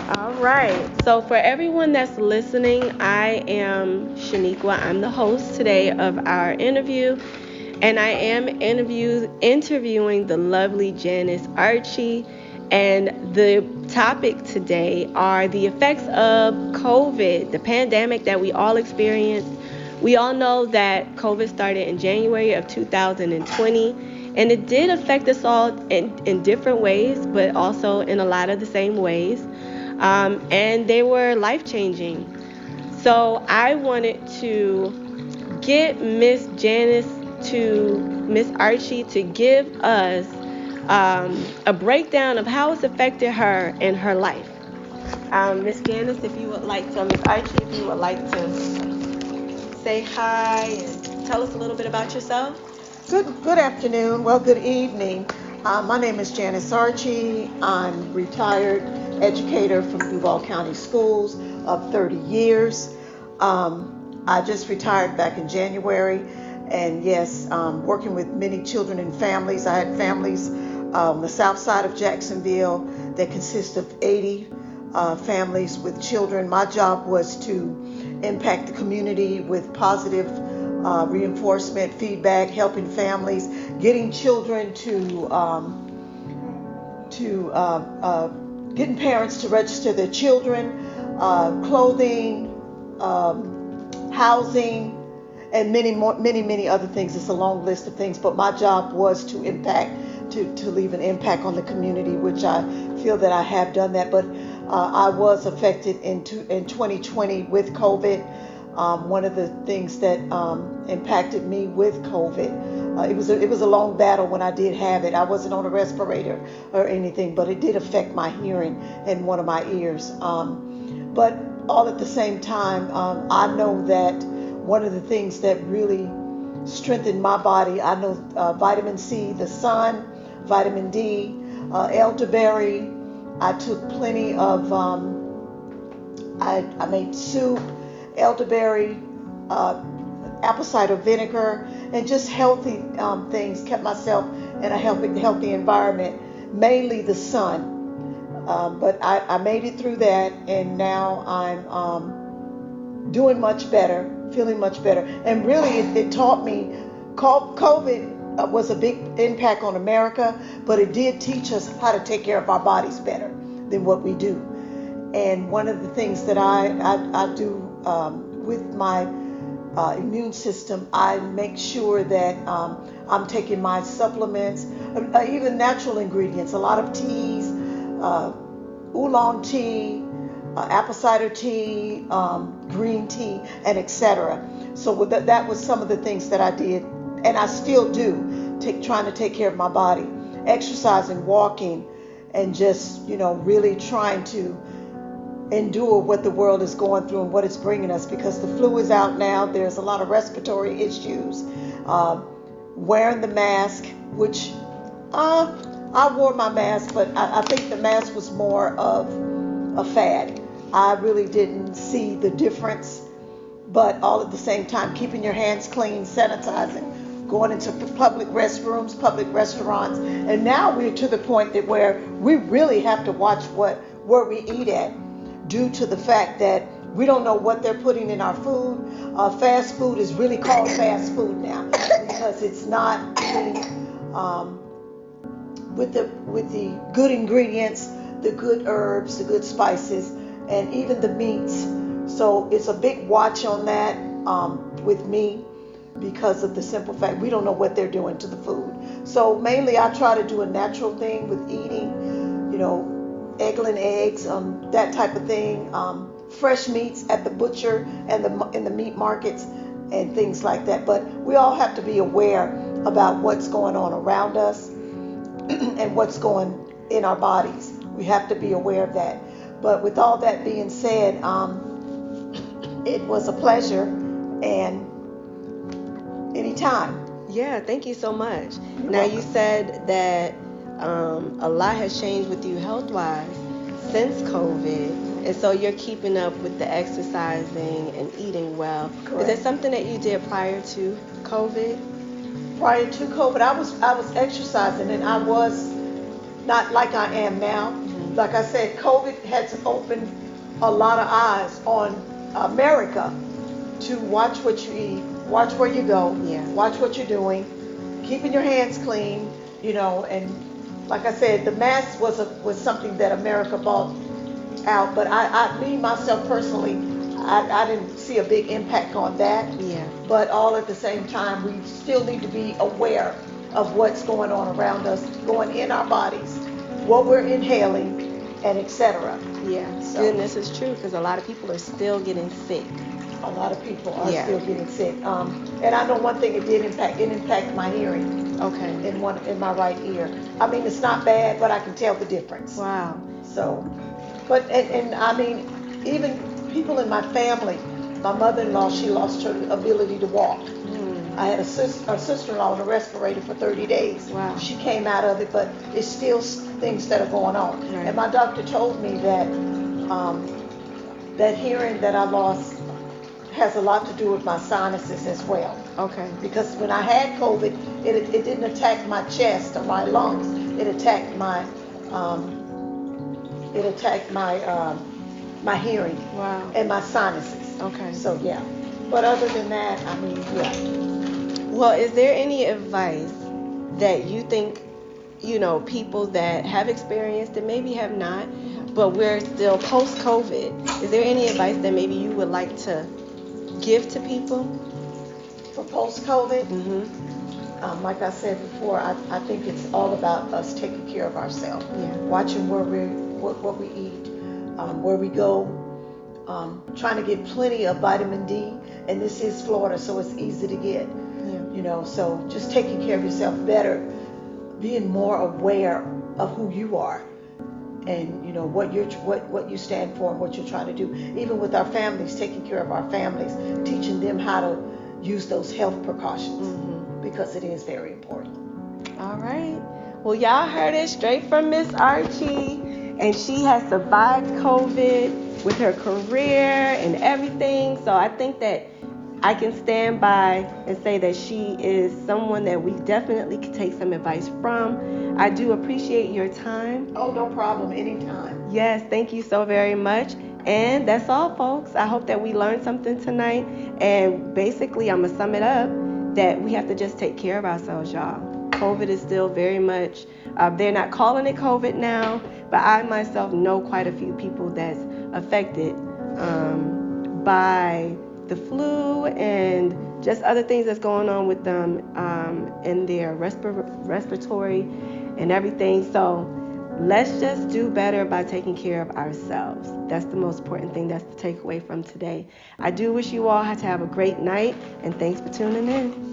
All right. So, for everyone that's listening, I am Shaniqua. I'm the host today of our interview, and I am interviewing the lovely Janice Archie. And the topic today are the effects of COVID, the pandemic that we all experienced. We all know that COVID started in January of 2020, and it did affect us all in different ways, but also in a lot of the same ways. And they were life changing. So I wanted to get Miss Archie to give us a breakdown of how it's affected her in her life. Miss Janice, if you would like to, Miss Archie, if you would like to say hi and tell us a little bit about yourself. Good afternoon. Well, good evening. My name is Janice Archie. I'm retired educator from Duval County Schools of 30 years. I just retired back in January, and yes, working with many children and families. I had families on the south side of Jacksonville that consist of 80 families with children. My job was to impact the community with positive reinforcement, feedback, helping families, getting children getting parents to register their children, clothing, housing, and many other things. It's a long list of things, but my job was to to leave an impact on the community, which I feel that I have done that. But I was affected in 2020 with COVID. One of the things that impacted me with COVID, it was a long battle when I did have it. I wasn't on a respirator or anything, but it did affect my hearing in one of my ears. But all at the same time, I know that one of the things that really strengthened my body, I know vitamin C, the sun, vitamin D, elderberry. I took plenty of, I made soup, elderberry, apple cider vinegar, and just healthy things. Kept myself in a healthy environment, mainly the sun. But I made it through that, and now I'm doing much better, feeling much better. And really, it taught me, COVID was a big impact on America, but it did teach us how to take care of our bodies better than what we do. And one of the things that I do with my immune system, I make sure that I'm taking my supplements, even natural ingredients, a lot of teas, oolong tea, apple cider tea, green tea, and etc. So that was some of the things that I did, and I still do, trying to take care of my body, exercising, walking, and just really trying to endure what the world is going through and what it's bringing us, because the flu is out now. There's a lot of respiratory issues. Wearing the mask, which I wore my mask, but I think the mask was more of a fad. I really didn't see the difference, but all at the same time, keeping your hands clean, sanitizing, going into public restrooms, public restaurants, and now we're to the point that where we really have to watch where we eat at, due to the fact that we don't know what they're putting in our food. Fast food is really called fast food now because it's not really, with the good ingredients, the good herbs, the good spices, and even the meats. So it's a big watch on that with me, because of the simple fact we don't know what they're doing to the food. So mainly I try to do a natural thing with eating, eggling eggs, that type of thing, fresh meats at the butcher and in the meat markets and things like that. But we all have to be aware about what's going on around us and what's going in our bodies. We have to be aware of that. But with all that being said, it was a pleasure, and anytime. Yeah, thank you so much. You're Now, welcome. you said that a lot has changed with you health-wise since COVID, and so you're keeping up with the exercising and eating well. Is there Correct. something that you did prior to COVID? Prior to COVID, I was exercising, and I was not like I am now. like I said, COVID has opened a lot of eyes on America to watch what you eat, watch where you go, Yeah. watch what you're doing, keeping your hands clean, and like I said, the mask was something that America bought out, but me myself personally, I didn't see a big impact on that. Yeah. But all at the same time, we still need to be aware of what's going on around us, going in our bodies, what we're inhaling, and etc. Yeah. So, Goodness is true, because a lot of people are still getting sick. a lot of people are Yeah. still getting sick. And I know one thing it did impact. It impacted my hearing Okay. in my right ear. I mean, it's not bad, but I can tell the difference. Wow. So, but and I mean, even people in my family. My mother-in-law, she lost her ability to walk. I had a sister-in-law on a respirator for 30 days. Wow. She came out of it, but it's still things that are going on. Right. And my doctor told me that that hearing that I lost has a lot to do with my sinuses as well. Okay. Because when I had COVID, it didn't attack my chest or my lungs. It attacked my my hearing. Wow. And my sinuses. Okay. So yeah. But other than that, I mean, yeah. Well, is there any advice that you think, people that have experienced it, maybe have not, but we're still post-COVID, is there any advice that maybe you would like to give to people? For post-COVID, Mm-hmm. like I said before, I think it's all about us taking care of ourselves. Yeah. Watching what we eat, where we go, trying to get plenty of vitamin D. And this is Florida, so it's easy to get. Yeah. So just taking care of yourself better, being more aware of who you are, and what you stand for and what you're trying to do. Even with our families, taking care of our families, teaching them how to use those health precautions, because it is very important. All right. Well, y'all heard it straight from Miss Archie, and she has survived COVID with her career and everything. So I think that I can stand by and say that she is someone that we definitely could take some advice from. I do appreciate your time. Oh, no problem. Anytime. Yes, thank you so very much. And that's all, folks. I hope that we learned something tonight. And basically, I'm going to sum it up that we have to just take care of ourselves, y'all. COVID is still very much, they're not calling it COVID now, but I myself know quite a few people that's affected by the flu and just other things that's going on with them in their respiratory and everything. So let's just do better by taking care of ourselves. That's the most important thing. That's the takeaway from today. I do wish you all to have a great night, and thanks for tuning in.